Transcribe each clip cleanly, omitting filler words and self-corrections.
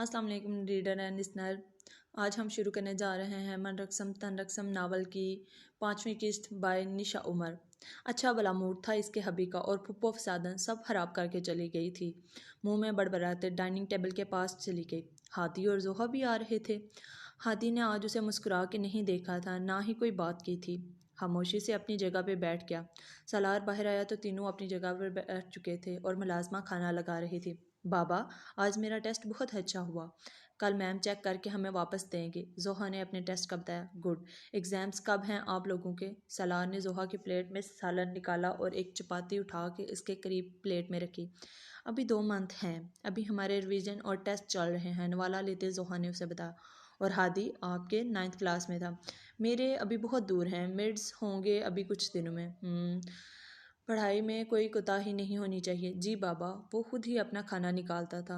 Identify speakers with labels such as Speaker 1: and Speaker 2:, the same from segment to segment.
Speaker 1: अस्सलाम वालेकुम reader and listener. आज हम शुरू करने जा रहे हैं मन रकसम तन रकसम नावल की 5वीं किस्त बाय निशा उमर। अच्छा भला मूड था इसके हबी का और फुप्पो फसादन सब खराब करके चली गई थी। मुंह में बड़बड़ाते डाइनिंग टेबल के पास चली गई। हादी और जोहा भी आ रहे थे। हादी ने आज उसे मुस्कुरा के नहीं देखा था, ना ही कोई बात की थी। खामोशी से अपनी जगह पे बैठ गया। सलार बाहर आया तो तीनों अपनी जगह पर बैठ चुके थे और मुलाजमा खाना लगा रही थी। बाबा, आज मेरा टेस्ट बहुत अच्छा हुआ। कल मैम चेक करके हमें वापस देंगे। जोहा ने अपने टेस्ट का बताया। गुड। एग्ज़ाम्स कब हैं आप लोगों के? सलार ने जोहा की प्लेट में सालन निकाला और एक चपाती उठा के इसके करीब प्लेट में रखी। अभी 2 मंथ हैं। अभी हमारे रिवीजन और टेस्ट चल रहे हैं, नवाला लेते जोहा ने उसे बताया। और हादी आपके 9th क्लास में था। मेरे अभी बहुत दूर हैं, मिड्स होंगे अभी कुछ दिनों में। पढ़ाई में कोई कोताही नहीं होनी चाहिए। जी बाबा। वो खुद ही अपना खाना निकालता था।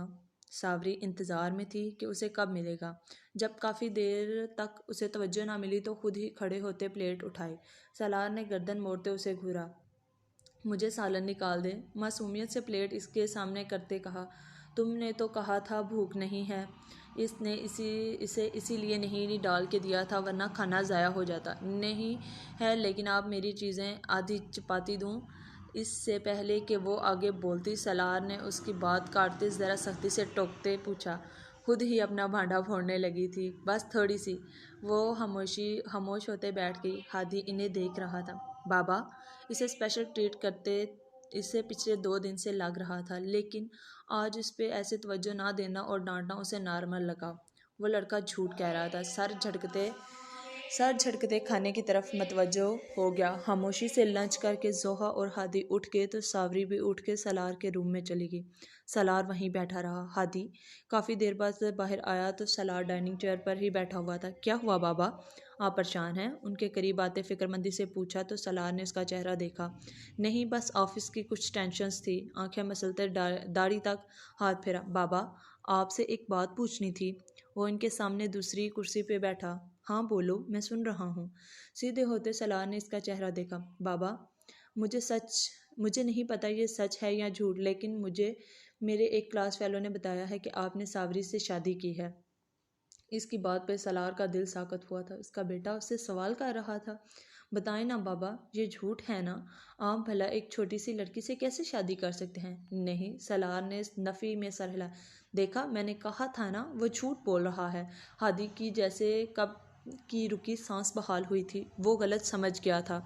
Speaker 1: सावरी इंतज़ार में थी कि उसे कब मिलेगा। जब काफ़ी देर तक उसे तवज्जो ना मिली तो खुद ही खड़े होते प्लेट उठाई। सलार ने गर्दन मोड़ते उसे घूरा। मुझे सालन निकाल दे, मासूमियत से प्लेट इसके सामने करते कहा। तुमने तो कहा था भूख नहीं है। इसने इसे इसीलिए नहीं डाल के दिया था, वरना खाना ज़ाया हो जाता। नहीं है, लेकिन आप मेरी चीज़ें आधी चपाती दूँ? इससे पहले कि वो आगे बोलती, सलार ने उसकी बात काटते ज़रा सख्ती से टोकते पूछा। खुद ही अपना भांडा फोड़ने लगी थी। बस थोड़ी सी। वो खामोश होते बैठ गई। हादी इन्हें देख रहा था। बाबा, इसे स्पेशल ट्रीट करते इसे पिछले 2 दिन से लग रहा था, लेकिन आज इस पे ऐसे तवज्जो ना देना और डांटना उसे नॉर्मल लगा। वो लड़का झूठ कह रहा था। सर झटकते खाने की तरफ मतवज्जो हो गया। खामोशी से लंच करके जोहा और हादी उठ गए तो सावरी भी उठ के सलार के रूम में चली गई। सलार वहीं बैठा रहा। हादी काफ़ी देर बाद बाहर आया तो सलार डाइनिंग चेयर पर ही बैठा हुआ था। क्या हुआ बाबा, आप परेशान हैं? उनके करीब आते फिक्रमंदी से पूछा तो सलार ने उसका चेहरा देखा। नहीं, बस ऑफिस की कुछ टेंशन्स थी। आंखें मसलते दाढ़ी तक हाथ फेरा। बाबा, आपसे एक बात पूछनी थी। वो इनके सामने दूसरी कुर्सी पे बैठा। हाँ बोलो, मैं सुन रहा हूँ। सीधे होते सलार ने इसका चेहरा देखा। बाबा, मुझे नहीं पता ये सच है या झूठ, लेकिन मुझे मेरे एक क्लास फेलो ने बताया है कि आपने सावरी से शादी की है। इसकी बात पे सलार का दिल साकत हुआ था। उसका बेटा उससे सवाल कर रहा था। बताएं ना बाबा, ये झूठ है ना? आप भला एक छोटी सी लड़की से कैसे शादी कर सकते हैं? नहीं, सलार ने नफ़ी में सर हिला। देखा, मैंने कहा था ना, वो झूठ बोल रहा है। हादी की जैसे कब की रुकी सांस बहाल हुई थी। वो गलत समझ गया था।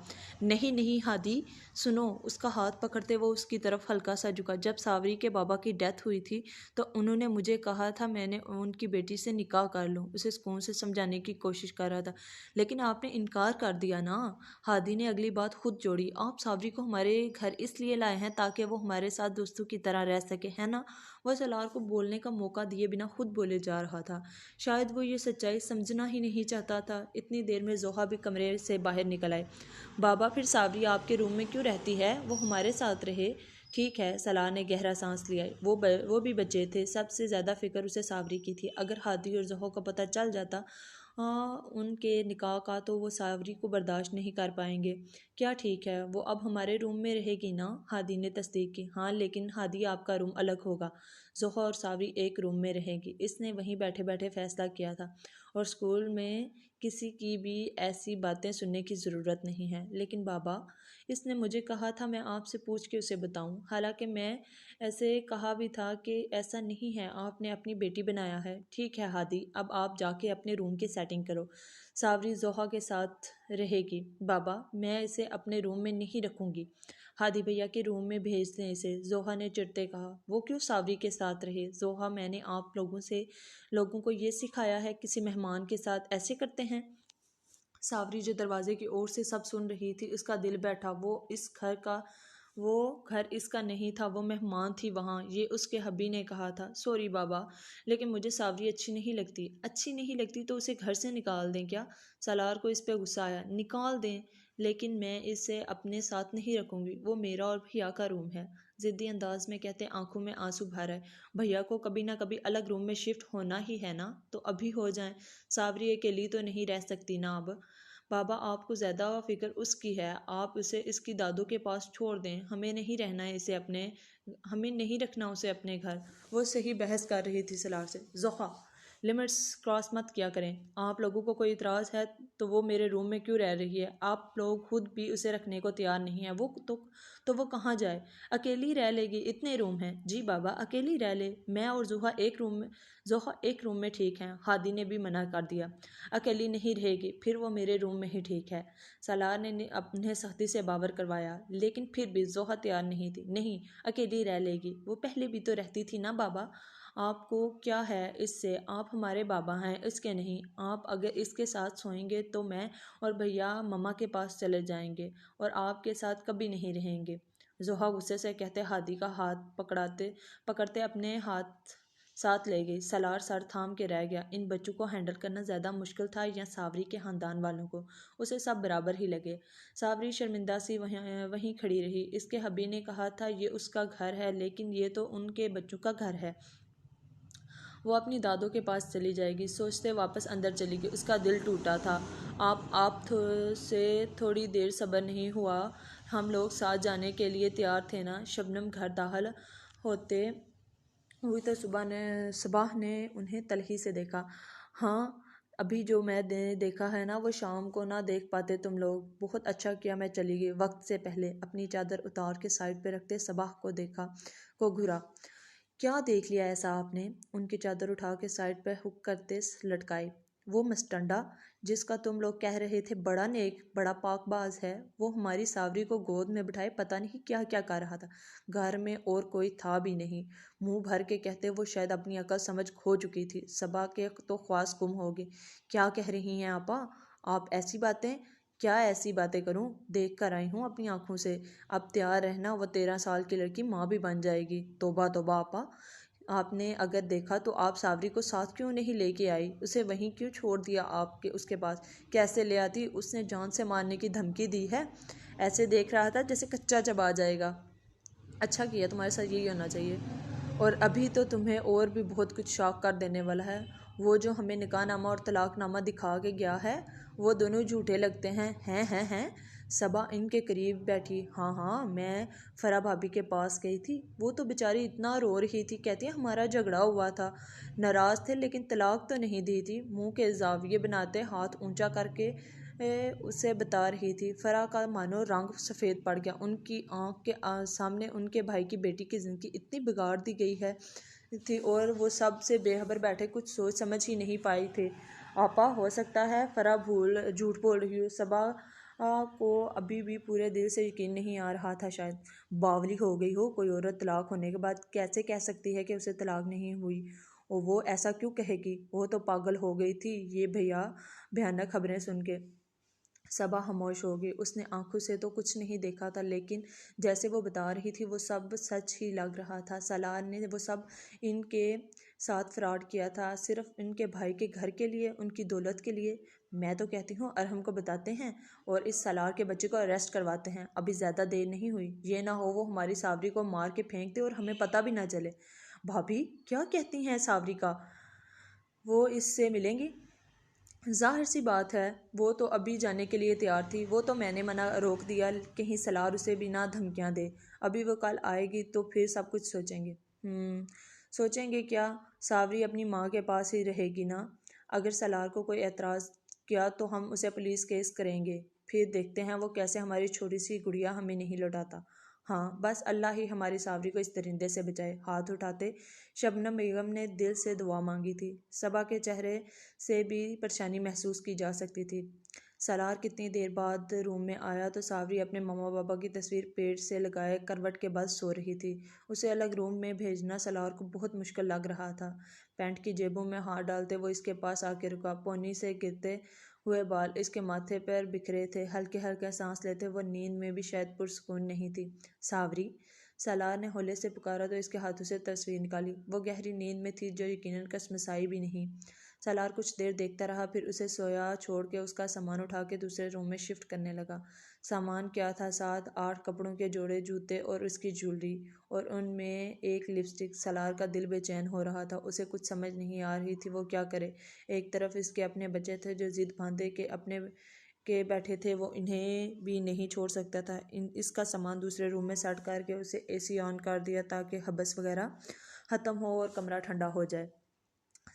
Speaker 1: नहीं नहीं हादी, सुनो। उसका हाथ पकड़ते वो उसकी तरफ हल्का सा झुका। जब सावरी के बाबा की डेथ हुई थी तो उन्होंने मुझे कहा था मैंने उनकी बेटी से निकाह कर लूँ। उसे सुकून से समझाने की कोशिश कर रहा था, लेकिन आपने इनकार कर दिया ना। हादी ने अगली बात खुद जोड़ी। आप सावरी को हमारे घर इसलिए लाए हैं ताकि वो हमारे साथ दोस्तों की तरह रह सके, है ना? वह सलार को बोलने का मौका दिए बिना खुद बोले जा रहा था। शायद वो ये सच्चाई समझना ही नहीं चाहता था। इतनी देर में जोहा भी कमरे से बाहर निकल आए। बाबा, फिर सावरी आपके रूम में क्यों रहती है? वो हमारे साथ रहे। ठीक है, सलार ने गहरा सांस लिया। वो भी बच्चे थे। सबसे ज़्यादा फिक्र उसे सावरी की थी। अगर हादी और जोहा को पता चल जाता उनके निकाह का, तो वो सावरी को बर्दाश्त नहीं कर पाएंगे। क्या ठीक है, वो अब हमारे रूम में रहेगी ना? हादी ने तस्दीक की। हाँ, लेकिन हादी आपका रूम अलग होगा। जोहा और सावरी एक रूम में रहेंगी। इसने वहीं बैठे बैठे फैसला किया था और स्कूल में किसी की भी ऐसी बातें सुनने की ज़रूरत नहीं है। लेकिन बाबा, इसने मुझे कहा था मैं आपसे पूछ के उसे बताऊं। हालांकि मैं ऐसे कहा भी था कि ऐसा नहीं है, आपने अपनी बेटी बनाया है। ठीक है हादी, अब आप जाके अपने रूम की सेटिंग करो। सावरी जोहा के साथ रहेगी। बाबा, मैं इसे अपने रूम में नहीं रखूंगी। हादी भैया के रूम में भेज दें इसे, जोहा ने चिढ़ते कहा। वो क्यों सावरी के साथ रहे? जोहा, मैंने आप लोगों को ये सिखाया है किसी मेहमान के साथ ऐसे करते हैं? सावरी जो दरवाजे की ओर से सब सुन रही थी, उसका दिल बैठा। वो घर इसका नहीं था, वो मेहमान थी वहाँ। ये उसके हब्बी ने कहा था। सॉरी बाबा, लेकिन मुझे सावरी अच्छी नहीं लगती। अच्छी नहीं लगती तो उसे घर से निकाल दें क्या? सलार को इस पे गुस्सा आया। निकाल दें, लेकिन मैं इसे अपने साथ नहीं रखूंगी। वो मेरा और भैया का रूम है। जिद्दी अंदाज में कहते आंखों में आंसू भर आए। भैया को कभी ना कभी अलग रूम में शिफ्ट होना ही है ना, तो अभी हो जाए। सावरी अकेली तो नहीं रह सकती ना अब। बाबा, आपको ज़्यादा फिक्र उसकी है। आप उसे इसकी दादू के पास छोड़ दें। हमें नहीं रहना है इसे अपने हमें नहीं रखना उसे अपने घर। वो सही बहस कर रही थी सलार से। जोहा, लिमिट्स क्रॉस मत किया करें। आप लोगों को कोई इतराज़ है तो वो मेरे रूम में क्यों रह रही है? आप लोग खुद भी उसे रखने को तैयार नहीं है। तो वो कहाँ जाए? अकेली रह लेगी, इतने रूम हैं। जी बाबा, अकेली रह ले। मैं और जोहा एक रूम में ठीक हैं। हादी ने भी मना कर दिया। अकेली नहीं रहेगी, फिर वो मेरे रूम में ही ठीक है। सालार ने अपने सख्ती से बावर करवाया, लेकिन फिर भी जोहा तैयार नहीं थी। नहीं, अकेली रह लेगी। वो पहले भी तो रहती थी ना बाबा। आपको क्या है इससे? आप हमारे बाबा हैं, इसके नहीं। आप अगर इसके साथ सोएंगे तो मैं और भैया मम्मा के पास चले जाएंगे और आपके साथ कभी नहीं रहेंगे। जोहा गुस्से से कहते हादी का हाथ पकड़ते अपने हाथ साथ ले गई। सलार सर थाम के रह गया। इन बच्चों को हैंडल करना ज़्यादा मुश्किल था या सावरी के ख़ानदान वालों को? उसे सब बराबर ही लगे। सावरी शर्मिंदा सी वहीं खड़ी रही। इसके हबी ने कहा था ये उसका घर है, लेकिन ये तो उनके बच्चों का घर है। वो अपनी दादों के पास चली जाएगी, सोचते वापस अंदर चली गई। उसका दिल टूटा था। से थोड़ी देर सब्र नहीं हुआ? हम लोग साथ जाने के लिए तैयार थे ना? शबनम घर दाखिल होते हुई तो सुबह ने उन्हें तलखी से देखा। हाँ, अभी जो मैं देखा है ना, वो शाम को ना देख पाते तुम लोग। बहुत अच्छा किया मैं चली गई वक्त से पहले। अपनी चादर उतार के साइड पे रखते सबा को घुरा। क्या देख लिया ऐसा आपने? उनकी चादर उठा के साइड पर हुक करते लटकाई। वो मस्टंडा जिसका तुम लोग कह रहे थे बड़ा नेक, बड़ा पाकबाज है, वो हमारी सावरी को गोद में बिठाए पता नहीं क्या क्या कर रहा था। घर में और कोई था भी नहीं। मुंह भर के कहते वो शायद अपनी अकल समझ खो चुकी थी। सबा के तो ख्वास गुम हो गई। क्या कह रही हैं आपा? आप ऐसी बातें? क्या ऐसी बातें करूं? देख कर आई हूं अपनी आंखों से। अब तैयार रहना, वो 13 साल की लड़की माँ भी बन जाएगी। तोबा तोबा आपा। आपने अगर देखा तो आप सावरी को साथ क्यों नहीं लेके आई? उसे वहीं क्यों छोड़ दिया आपके उसके पास? कैसे ले आती? उसने जान से मारने की धमकी दी है। ऐसे देख रहा था जैसे कच्चा चबा जाएगा। अच्छा किया, तुम्हारे साथ यही होना चाहिए। और अभी तो तुम्हें और भी बहुत कुछ शौक कर देने वाला है। वो जो हमें निकाहनामा और तलाकनामा दिखा के गया है, वो दोनों झूठे लगते हैं। सबा इनके करीब बैठी। हाँ हाँ, मैं फरा भाभी के पास गई थी। वो तो बेचारी इतना रो रही थी, कहती है हमारा झगड़ा हुआ था, नाराज़ थे, लेकिन तलाक तो नहीं दी थी। मुंह के जाविये बनाते हाथ ऊंचा करके उसे बता रही थी। फरा का मानो रंग सफ़ेद पड़ गया। उनकी आंख के सामने उनके भाई की बेटी की ज़िंदगी इतनी बिगाड़ दी गई है थी और वो सब से बेखबर बैठे, कुछ सोच समझ ही नहीं पाए थे। आपा, हो सकता है फरा झूठ बोल रही हो। सबा को अभी भी पूरे दिल से यकीन नहीं आ रहा था। शायद बावली हो गई हो। कोई औरत तलाक होने के बाद कैसे कह सकती है कि उसे तलाक नहीं हुई? और वो ऐसा क्यों कहेगी? वो तो पागल हो गई थी ये भैया भयानक खबरें सुन के। सबा खामोश हो गई। उसने आंखों से तो कुछ नहीं देखा था, लेकिन जैसे वो बता रही थी वो सब सच ही लग रहा था। सलार ने वो सब इनके साथ फ्रॉड किया था, सिर्फ इनके भाई के घर के लिए, उनकी दौलत के लिए। मैं तो कहती हूँ अरहम को बताते हैं और इस सलार के बच्चे को अरेस्ट करवाते हैं। अभी ज़्यादा देर नहीं हुई। ये ना हो वो हमारी सावरी को मार के फेंक दे और हमें पता भी ना चले। भाभी, क्या कहती हैं सावरी का? वो इससे मिलेंगी? ज़ाहिर सी बात है, वो तो अभी जाने के लिए तैयार थी। वो तो मैंने मना रोक दिया, कहीं सलार उसे भी ना धमकियाँ दे। अभी वो कल आएगी तो फिर सब कुछ सोचेंगे। सोचेंगे क्या? सावरी अपनी माँ के पास ही रहेगी ना। अगर सलार को कोई एतराज़ किया तो हम उसे पुलिस केस करेंगे। फिर देखते हैं वो कैसे हमारी छोटी सी गुड़िया हमें नहीं लौटाता। हाँ, बस अल्लाह ही हमारी सावरी को इस दरिंदे से बचाए। हाथ उठाते शबनम बेगम ने दिल से दुआ मांगी थी। सबा के चेहरे से भी परेशानी महसूस की जा सकती थी। सलार कितनी देर बाद रूम में आया तो सावरी अपने मम्मा पापा की तस्वीर पेट से लगाए करवट के बाद सो रही थी। उसे अलग रूम में भेजना सलार को बहुत मुश्किल लग रहा था। पैंट की जेबों में हाथ डालते वो इसके पास आके रुका। पोनी से गिरते हुए बाल इसके माथे पर बिखरे थे। हल्के हल्के सांस लेते वो नींद में भी शायद पुरसकून नहीं थी। सावरी, सलार ने होले से पुकारा तो इसके हाथों से तस्वीर निकाली। वो गहरी नींद में थी जो यकीनन कसमसाई भी नहीं। सलार कुछ देर देखता रहा, फिर उसे सोया छोड़ के उसका सामान उठा के दूसरे रूम में शिफ्ट करने लगा। सामान क्या था? 7-8 कपड़ों के जोड़े, जूते और उसकी ज्वेलरी, और उनमें एक लिपस्टिक। सलार का दिल बेचैन हो रहा था। उसे कुछ समझ नहीं आ रही थी वो क्या करे। एक तरफ इसके अपने बच्चे थे जो जिद बांधे के बैठे थे वो इन्हें भी नहीं छोड़ सकता था। इसका सामान दूसरे रूम में सेट करके उसे एसी ऑन कर दिया ताकि हबस वगैरह ख़त्म हो और कमरा ठंडा हो जाए।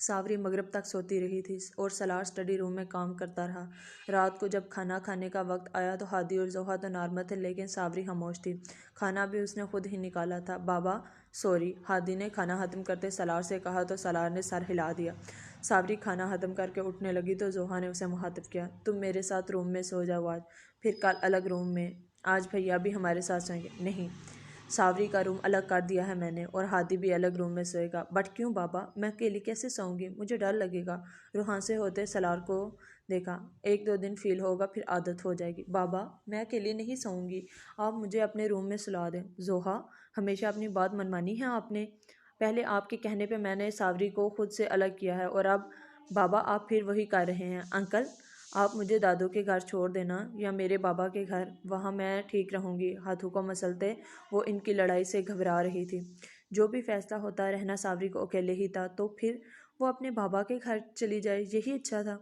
Speaker 1: सावरी मगरिब तक सोती रही थी और सलार स्टडी रूम में काम करता रहा। रात को जब खाना खाने का वक्त आया तो हादी और जोहा तो नॉर्मल थे, लेकिन सावरी खामोश थी। खाना भी उसने खुद ही निकाला था। बाबा सॉरी, हादी ने खाना ख़त्म करते सलार से कहा तो सलार ने सर हिला दिया। सावरी खाना ख़त्म करके उठने लगी तो जोहा ने उसे मुखातिब किया, तुम मेरे साथ रूम में सो जाओ आज, फिर कल अलग रूम में। आज भैया भी हमारे साथ सोएंगे। नहीं, सावरी का रूम अलग कर दिया है मैंने और हादी भी अलग रूम में सोएगा। बट क्यों बाबा, मैं अकेली कैसे सोऊंगी, मुझे डर लगेगा। रूहान से होते सलार को देखा। 1-2 दिन फील होगा फिर आदत हो जाएगी। बाबा मैं अकेली नहीं सोऊंगी, आप मुझे अपने रूम में सुला दें। जोहा, हमेशा अपनी बात मनमानी है आपने। पहले आपके कहने पे मैंने सावरी को खुद से अलग किया है और अब बाबा आप फिर वही कर रहे हैं। अंकल आप मुझे दादू के घर छोड़ देना या मेरे बाबा के घर, वहाँ मैं ठीक रहूँगी। हाथों को मसलते वो इनकी लड़ाई से घबरा रही थी। जो भी फैसला होता रहना सावरी को अकेले ही था, तो फिर वो अपने बाबा के घर चली जाए, यही अच्छा था।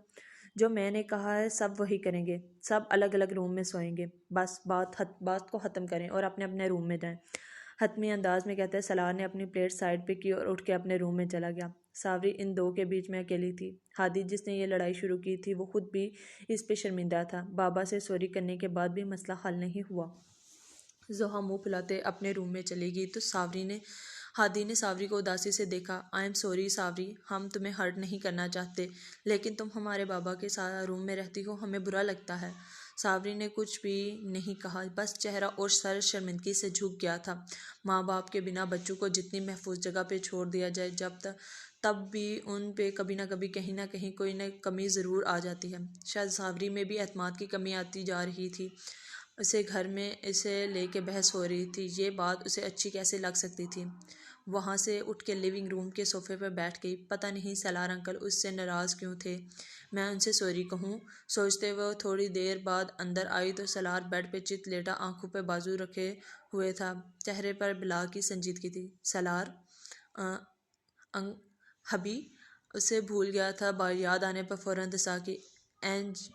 Speaker 1: जो मैंने कहा है सब वही करेंगे, सब अलग अलग रूम में सोएंगे। बस बात को ख़त्म करें और अपने अपने रूम में जाएं। हतमी अंदाज में कहते सलार ने अपनी प्लेट साइड पे की और उठ के अपने रूम में चला गया। सावरी इन दो के बीच में अकेली थी। हादी जिसने ये लड़ाई शुरू की थी वो खुद भी इस पे शर्मिंदा था। बाबा से सॉरी करने के बाद भी मसला हल नहीं हुआ। जोहा मुंह फुलाते अपने रूम में चली गई तो हादी ने सावरी को उदासी से देखा। आई एम सॉरी सावरी, हम तुम्हें हर्ट नहीं करना चाहते, लेकिन तुम हमारे बाबा के साथ रूम में रहती हो, हमें बुरा लगता है। सावरी ने कुछ भी नहीं कहा, बस चेहरा और सर शर्मिंदगी से झुक गया था। माँ बाप के बिना बच्चों को जितनी महफूज जगह पे छोड़ दिया जाए तब भी उन पे कभी ना कहीं कोई न कमी ज़रूर आ जाती है। शायद सावरी में भी एतमाद की कमी आती जा रही थी। उसे घर में इसे लेके बहस हो रही थी, ये बात उसे अच्छी कैसे लग सकती थी। वहाँ से उठ के लिविंग रूम के सोफे पर बैठ गई। पता नहीं सलार अंकल उससे नाराज़ क्यों थे, मैं उनसे सॉरी कहूँ। सोचते हुए थोड़ी देर बाद अंदर आई तो सलार बेड पे चित लेटा आंखों पे बाजू रखे हुए था। चेहरे पर बिला की संजीदगी थी। सलार हबी, उसे भूल गया था। याद आने पर फ़ौरन दसा की एंज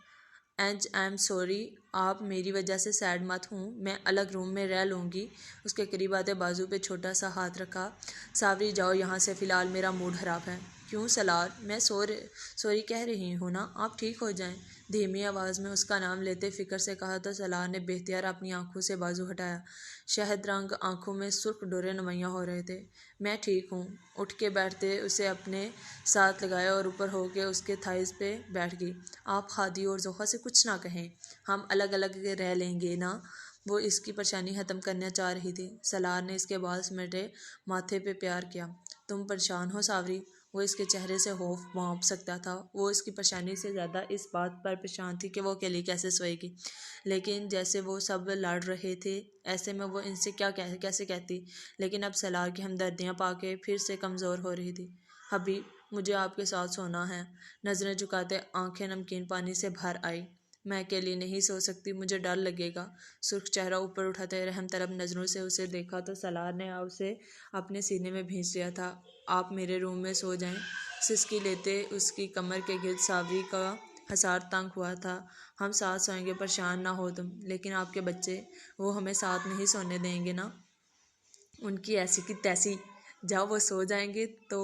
Speaker 1: एंड आई एम सॉरी, आप मेरी वजह से सैड मत हूँ, मैं अलग रूम में रह लूँगी। उसके करीब आते बाजू पे छोटा सा हाथ रखा। सावरी जाओ यहाँ से, फ़िलहाल मेरा मूड ख़राब है। क्यों सलार, मैं सॉरी कह रही हूँ ना, आप ठीक हो जाएं। धीमी आवाज़ में उसका नाम लेते फ़िक्र से कहा तो सलार ने बेख्तियार अपनी आंखों से बाजू हटाया। शहद रंग आंखों में सुर्ख डोरे नुमायाँ हो रहे थे। मैं ठीक हूँ। उठ के बैठते उसे अपने साथ लगाया और ऊपर होके उसके थाइस पे बैठ गई। आप हादी और जोहा से कुछ ना कहें, हम अलग अलग रह लेंगे ना। वो इसकी परेशानी ख़त्म करना चाह रही थी। सलार ने इसके बाल समेटे माथे पे प्यार किया। तुम परेशान हो सावरी, वो इसके चेहरे से खौफ भांप सकता था। वो इसकी परेशानी से ज़्यादा इस बात पर परेशान थी कि वो अकेली कैसे सोएगी। लेकिन जैसे वो सब लड़ रहे थे, ऐसे में वो इनसे कैसे कहती। लेकिन अब सलार की हमदर्दियाँ पाके फिर से कमज़ोर हो रही थी। अभी मुझे आपके साथ सोना है। नज़रें झुकाते आंखें नमकीन पानी से भर आई। मैं अकेली नहीं सो सकती, मुझे डर लगेगा। सुर्ख चेहरा ऊपर उठाते रहम तलब नज़रों से उसे देखा तो सलार ने उसे अपने सीने में भींच लिया था। आप मेरे रूम में सो जाएं। सिसकी लेते उसकी कमर के गिर्द सावरी का हसार तंग हुआ था। हम साथ सोएंगे, परेशान ना हो तुम। लेकिन आपके बच्चे, वो हमें साथ नहीं सोने देंगे ना। उनकी ऐसी की तैसी, जब वो सो जाएंगे तो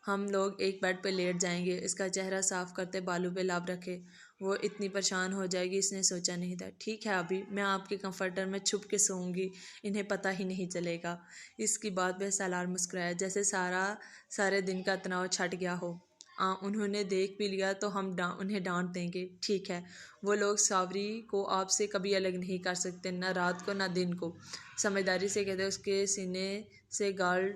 Speaker 1: हम लोग एक बेड पे लेट जाएंगे। इसका चेहरा साफ करते बालू पे लाभ रखे। वो इतनी परेशान हो जाएगी, इसने सोचा नहीं था। ठीक है अभी, मैं आपके कंफर्टर में छुप के सोऊंगी, इन्हें पता ही नहीं चलेगा। इसकी बात पे सलार मुस्कुराया, जैसे सारे दिन का तनाव छट गया हो। उन्होंने देख भी लिया तो हम उन्हें डांट देंगे। ठीक है, वो लोग सावरी को आपसे कभी अलग नहीं कर सकते, ना रात को ना दिन को। समझदारी से कहते उसके सीने से गाल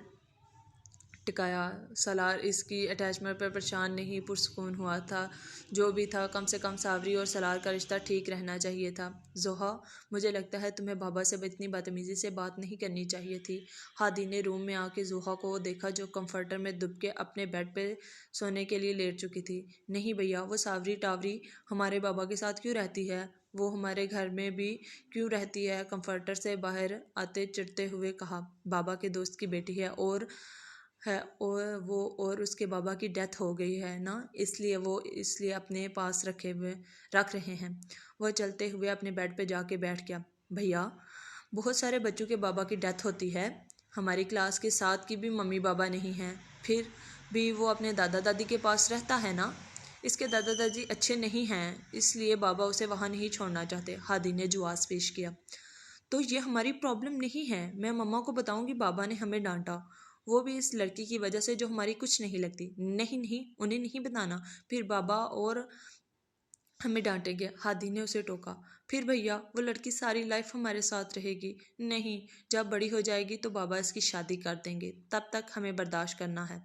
Speaker 1: टिकाया। सलार इसकी अटैचमेंट पर परेशान नहीं पुरसकून हुआ था। जो भी था, कम से कम सावरी और सलार का रिश्ता ठीक रहना चाहिए था। जोहा, मुझे लगता है तुम्हें बाबा से इतनी बदतमीज़ी से बात नहीं करनी चाहिए थी। हादी ने रूम में आके जोहा को देखा जो कंफर्टर में दुब के अपने बेड पे सोने के लिए लेट चुकी थी। नहीं भैया, वो सावरी टावरी हमारे बाबा के साथ क्यों रहती है, वो हमारे घर में भी क्यों रहती है। कंफर्टर से बाहर आते चिढ़ते हुए कहा, बाबा के दोस्त की बेटी है और है और उसके बाबा की डेथ हो गई है ना, इसलिए अपने पास रख रहे हैं। वह चलते हुए अपने बेड पे जाके बैठ गया। भैया, बहुत सारे बच्चों के बाबा की डेथ होती है। हमारी क्लास के 7 की भी मम्मी बाबा नहीं हैं, फिर भी वो अपने दादा दादी के पास रहता है ना। इसके दादा दादी अच्छे नहीं हैं, इसलिए बाबा उसे वहाँ नहीं छोड़ना चाहते। हादी ने जुआस पेश किया। तो ये हमारी प्रॉब्लम नहीं है। मैं मम्मा को बताऊंगी बाबा ने हमें डांटा, वो भी इस लड़की की वजह से जो हमारी कुछ नहीं लगती। नहीं नहीं, उन्हें नहीं बताना, फिर बाबा और हमें डांटेंगे। हादी ने उसे टोका। फिर भैया, वो लड़की सारी लाइफ हमारे साथ रहेगी। नहीं, जब बड़ी हो जाएगी तो बाबा इसकी शादी कर देंगे, तब तक हमें बर्दाश्त करना है।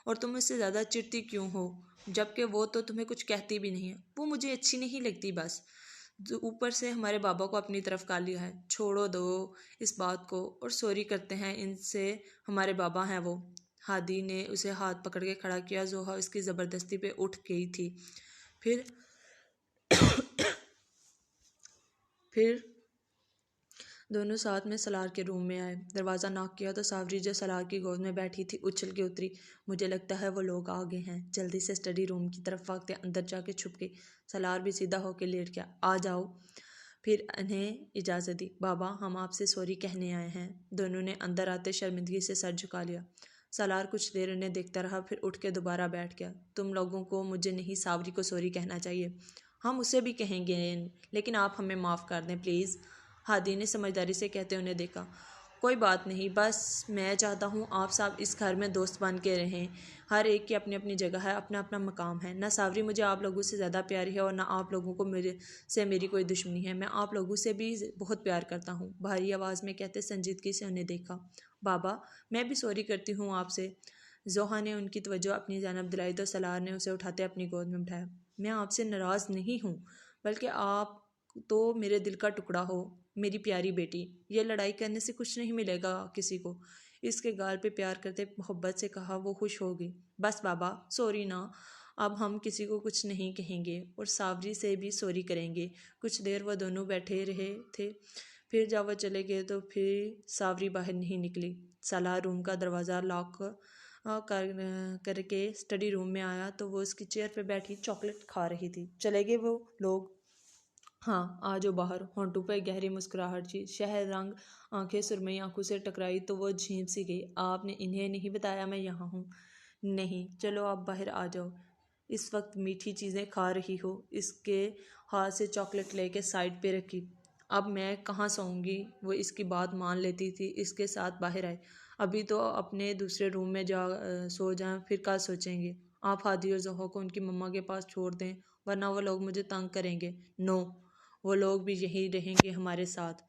Speaker 1: और तुम उससे ज़्यादा चिढ़ती क्यों हो, जबकि वो तो तुम्हें कुछ कहती भी नहीं है। वो मुझे अच्छी नहीं लगती बस, ऊपर से हमारे बाबा को अपनी तरफ कर लिया है। छोड़ो दो इस बात को और सॉरी करते हैं इनसे, हमारे बाबा हैं वो। हादी ने उसे हाथ पकड़ के खड़ा किया। जोहा उसकी ज़बरदस्ती पे उठ गई थी। फिर फिर दोनों साथ में सलार के रूम में आए। दरवाज़ा नॉक किया तो सावरी जो सलार की गोद में बैठी थी उछल के उतरी। मुझे लगता है वो लोग आ गए हैं। जल्दी से स्टडी रूम की तरफ भागते अंदर जाके छुप गई। सलार भी सीधा होकर लेट गया। आ जाओ। फिर इन्हें इजाज़त दी। बाबा, हम आपसे सॉरी कहने आए हैं। दोनों ने अंदर आते शर्मिंदगी से सर झुका लिया। सलार कुछ देर उन्हें देखता रहा, फिर उठ के दोबारा बैठ गया। तुम लोगों को मुझे नहीं, सावरी को सॉरी कहना चाहिए। हम उसे भी कहेंगे, लेकिन आप हमें माफ़ कर दें प्लीज़। हादी ने समझदारी से कहते उन्हें देखा। कोई बात नहीं, बस मैं चाहता हूँ आप सब इस घर में दोस्त बन के रहें। हर एक की अपनी अपनी जगह है, अपना अपना मकाम है। ना सावरी मुझे आप लोगों से ज़्यादा प्यारी है और ना आप लोगों को मेरी कोई दुश्मनी है। मैं आप लोगों से भी बहुत प्यार करता हूँ। भारी आवाज़ में कहते संजीदगी से उन्हें देखा। बाबा, मैं भी सॉरी करती हूँ आपसे। जोहा ने उनकी तवज्जो अपनी जानब दिलाई तो सलार ने उसे उठाते अपनी गोद में उठाया। मैं आपसे नाराज़ नहीं हूँ, बल्कि आप तो मेरे दिल का टुकड़ा हो, मेरी प्यारी बेटी। ये लड़ाई करने से कुछ नहीं मिलेगा किसी को। इसके गाल पे प्यार करते मोहब्बत से कहा। वो खुश होगी। बस बाबा, सॉरी ना, अब हम किसी को कुछ नहीं कहेंगे और सावरी से भी सॉरी करेंगे। कुछ देर वह दोनों बैठे रहे थे, फिर जब वह चले गए तो फिर सावरी बाहर नहीं निकली। सालार रूम का दरवाज़ा लॉक करके स्टडी रूम में आया तो वो उसकी चेयर पे बैठी चॉकलेट खा रही थी। चले गए वो लोग? हाँ, आ जाओ बाहर। होंठों पर गहरी मुस्कुराहट थी। शहद रंग आंखें सुरमई आंखों से टकराई तो वो झींप सी गई। आपने इन्हें नहीं बताया मैं यहाँ हूँ? नहीं। चलो आप बाहर आ जाओ। इस वक्त मीठी चीज़ें खा रही हो। इसके हाथ से चॉकलेट लेके साइड पे रखी। अब मैं कहाँ सोऊंगी? वो इसकी बात मान लेती थी। इसके साथ बाहर आए। अभी तो अपने दूसरे रूम में सो जाएं, फिर कल सोचेंगे। आप हादी और जोहो को उनकी मम्मा के पास छोड़ दें, वरना वो लोग मुझे तंग करेंगे। नो, वो लोग भी यहीं रहेंगे हमारे साथ।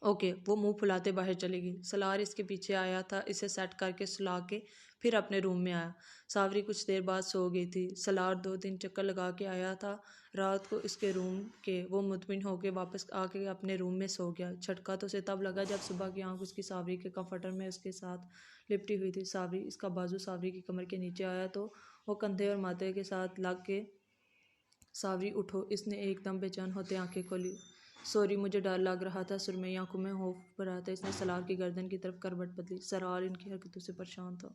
Speaker 1: ओके। वो मुंह फुलाते बाहर चली गई। सलार इसके पीछे आया था, इसे सेट करके सुला के फिर अपने रूम में आया। सावरी कुछ देर बाद सो गई थी। सलार 2 दिन चक्कर लगा के आया था रात को इसके रूम के। वो मुतमिन होके वापस आके अपने रूम में सो गया। झटका तो उसे तब लगा जब सुबह की आंख उसकी सावरी के कंफर्टर में उसके साथ लिपटी हुई थी। सावरी, इसका बाजू सावरी की कमर के नीचे आया तो वो कंधे और माथे के साथ लग के। सावरी उठो, इसने एकदम बेचैन होते आंखें खोली। सॉरी, मुझे डर लग रहा था। सुरमई आंखों में खौफ भरा था। इसने सलार की गर्दन की तरफ करवट बदली। सलार इनकी हरकतों से परेशान था।